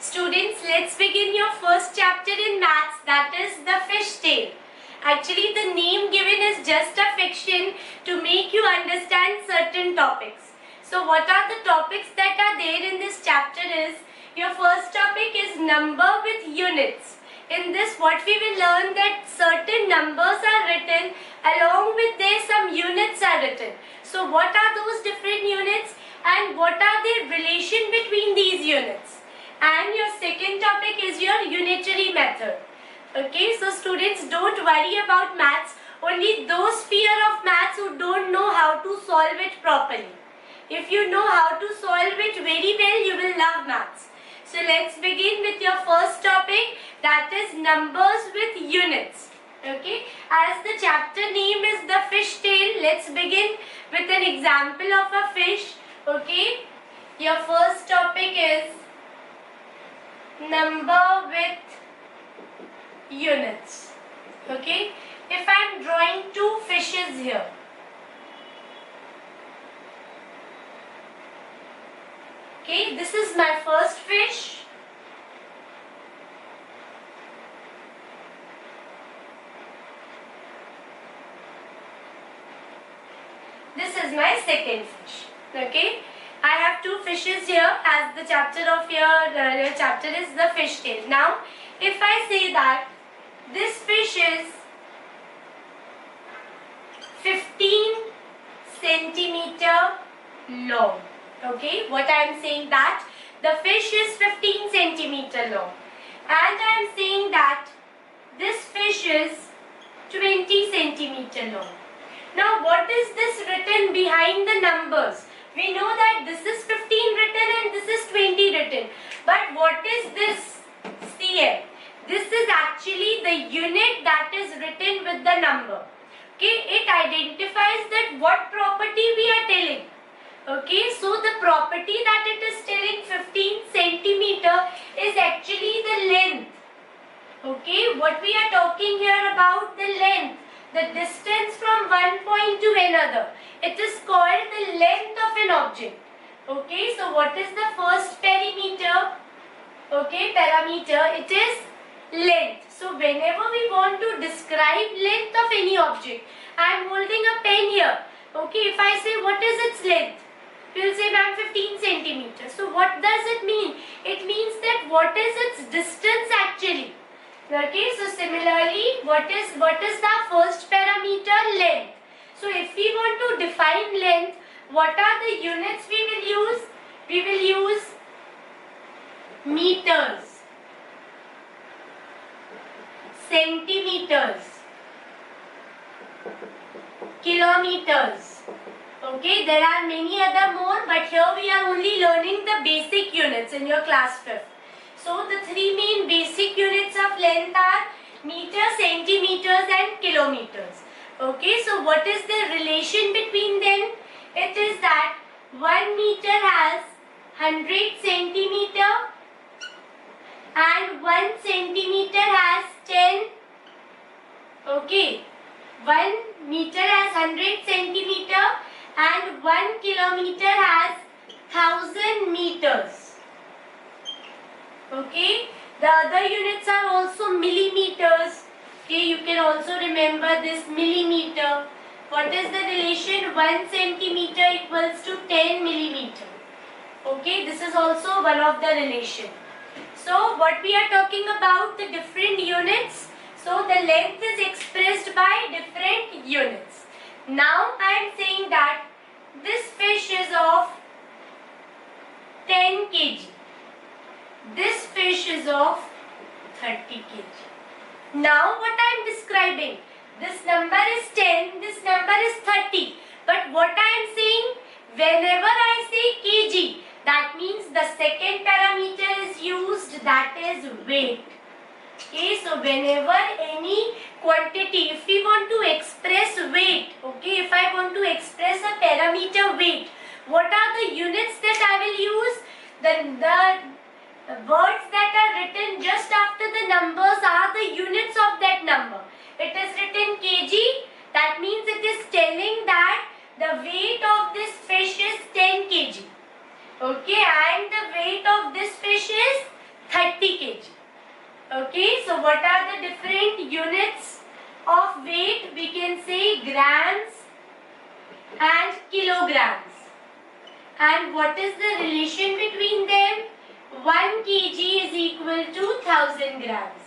Students, let's begin your first chapter in maths, that is the fish tale. Actually, the name given is just a fiction to make you understand certain topics. So what are the topics that are there in this chapter is, your first topic is number with units. In this, what we will learn that certain numbers are written, along with there some units are written. So what are those different units and what are the relation between these units? And your second topic is your unitary method. Okay, so students, don't worry about maths. Only those fear of maths who don't know how to solve it properly. If you know how to solve it very well, you will love maths. So let's begin with your first topic, that is numbers with units. Okay, as the chapter name is the fish tale, let's begin with an example of a fish. Okay, your first topic is number with units. Okay, if I am drawing two fishes here, okay, this is my first fish, this is my second fish. Okay, I have two fishes here, as the chapter of your chapter is the fish tale. Now, if I say that this fish is 15 centimeter long. Okay, what I am saying that the fish is 15 centimeter long, and I am saying that this fish is 20 centimeter long. Now, what is this written behind the numbers? We know that this is 15 written and this is 20 written. But what is this cm? This is actually the unit that is written with the number. Okay, it identifies that what property we are telling. Okay, so the property that it is telling 15 centimeter is actually the length. Okay, what we are talking here about the length, the distance from one point to another. It is called the length of an object. Okay, so what is the first parameter? Okay, parameter, it is length. So whenever we want to describe length of any object, I am holding a pen here. Okay, if I say what is its length, you will say ma'am 15 centimeters. So what does it mean? It means that what is its distance actually. Okay, so similarly, what is the first parameter? Length. So if we want to define length, what are the units we will use? We will use meters, centimeters, kilometers. Okay, there are many other more, but here we are only learning the basic units in your class 5th. So the three main basic units of length are meters, centimeters and kilometers. Okay, so what is the relation between them? It is that 1 meter has 100 centimeter and 1 centimeter has 10. Okay, 1 meter has 100 centimeter and 1 kilometer has 1000 meters. Okay, the other units are also millimeters. Okay, you can also remember this millimeter. What is the relation? 1 centimeter equals to 10 millimeter. Okay, this is also one of the relation. So what we are talking about, the different units. So the length is expressed by different units. Now I am saying that this fish is of 10 kg. This fish is of 30 kg. Now what I am describing, this number is 10, this number is 30. But what I am saying, whenever I say kg, that means the second parameter is used, that is weight. Okay, so whenever any quantity, if we want to express weight, okay, if I want to express a parameter weight, what are the units that I will use? The words that are written just after the numbers are the units of that number. It is written kg, that means it is telling that the weight of this fish is 10 kg. Okay, and the weight of this fish is 30 So what are the different units of weight? We can say grams and kilograms. And what is the relation between them? 1 kg is equal to 1000 grams.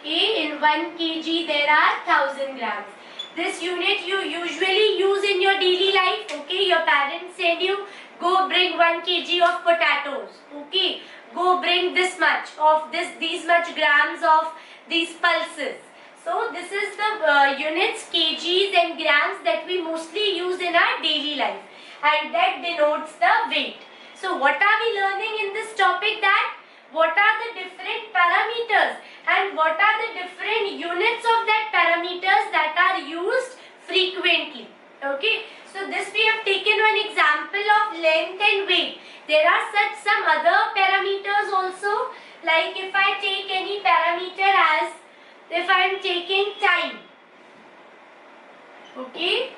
Okay, in 1 kg there are 1000 grams. This unit you usually use in your daily life. Okay, your parents send you, go bring 1 kg of potatoes. Okay, go bring this much of these much grams of these pulses. So this is the units, kgs and grams that we mostly use in our daily life, and that denotes the weight. So what are we learning in this topic? That what are the different parameters and what are the different units of that parameters that are used frequently. Okay, so this we have taken one example of length and weight. There are some other parameters also, like if I take any parameter as, if I am taking time, okay,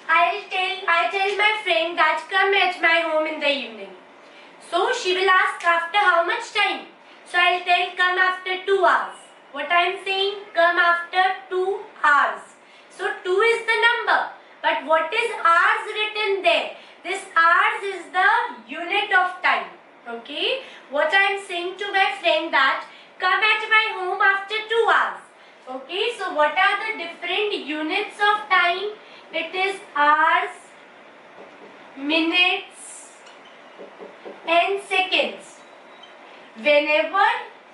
I tell my friend that come at my home in the evening. So she will ask after how much time. So I'll tell come after 2 hours. What I am saying, come after 2 hours. So 2 is the number, but what is hours written there? This hours is the unit of time. Okay, what I am saying to my friend that come at my home after 2 hours. Okay, so what are the different units of time? It is hours, minutes and seconds. Whenever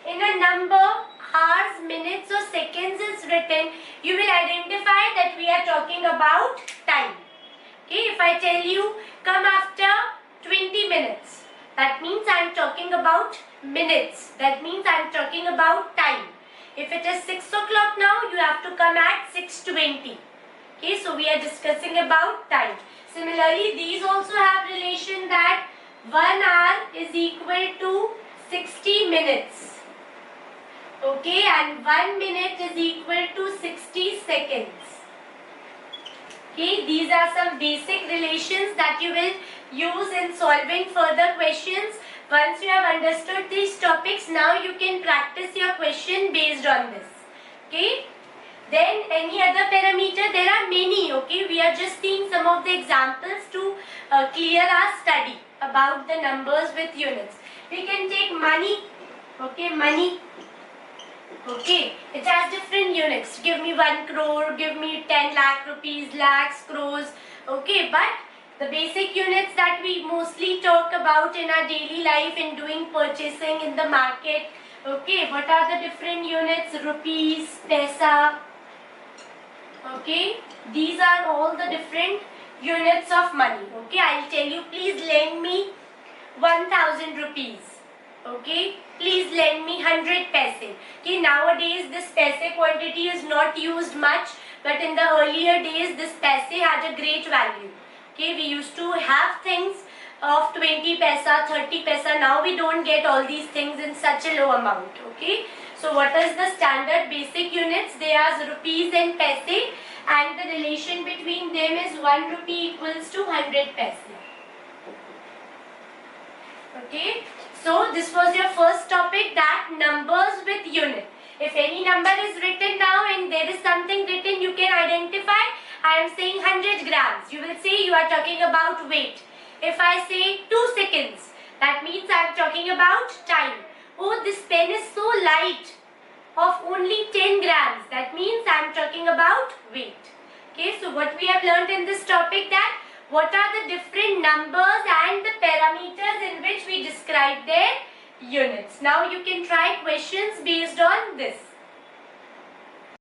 in a number hours, minutes or seconds is written, you will identify that we are talking about time. Okay, if I tell you come after 20 minutes, that means I am talking about minutes. That means I am talking about time. If it is 6 o'clock now, you have to come at 6:20. Okay, so we are discussing about time. Similarly, these also have relation that 1 hour is equal to 60 minutes. Okay, and 1 minute is equal to 60 seconds. Okay, these are some basic relations that you will use in solving further questions. Once you have understood these topics, now you can practice your question based on this. Okay. Then any other parameter? There are many. Okay, we are just seeing some of the examples to clear our study about the numbers with units. We can take money. Okay, money. Okay, it has different units. Give me 1 crore, give me 10 lakh rupees, lakhs, crores. Okay, but the basic units that we mostly talk about in our daily life in doing purchasing in the market. Okay, what are the different units? Rupees, paisa. Okay, these are all the different units of money. Okay, I'll tell you, please lend me 1000 rupees. Okay, please lend me 100 paise. Okay, nowadays this paise quantity is not used much, but in the earlier days this paise had a great value. Okay, we used to have things of 20 paisa, 30 paisa. Now we don't get all these things in such a low amount. Okay, so what is the standard basic units? They are rupees and paise, and the relation between them is 1 rupee equals to 100 paise. Okay, so this was your first topic, that numbers with unit. If any number is written now and there is something written, you can identify. I am saying 100 grams. You will say you are talking about weight. If I say 2 seconds, that means I am talking about time. Oh, this pen is so light, of only 10 grams. That means I am talking about weight. Okay, so what we have learned in this topic, that what are the different numbers and the parameters in which we describe their units. Now you can try questions based on this.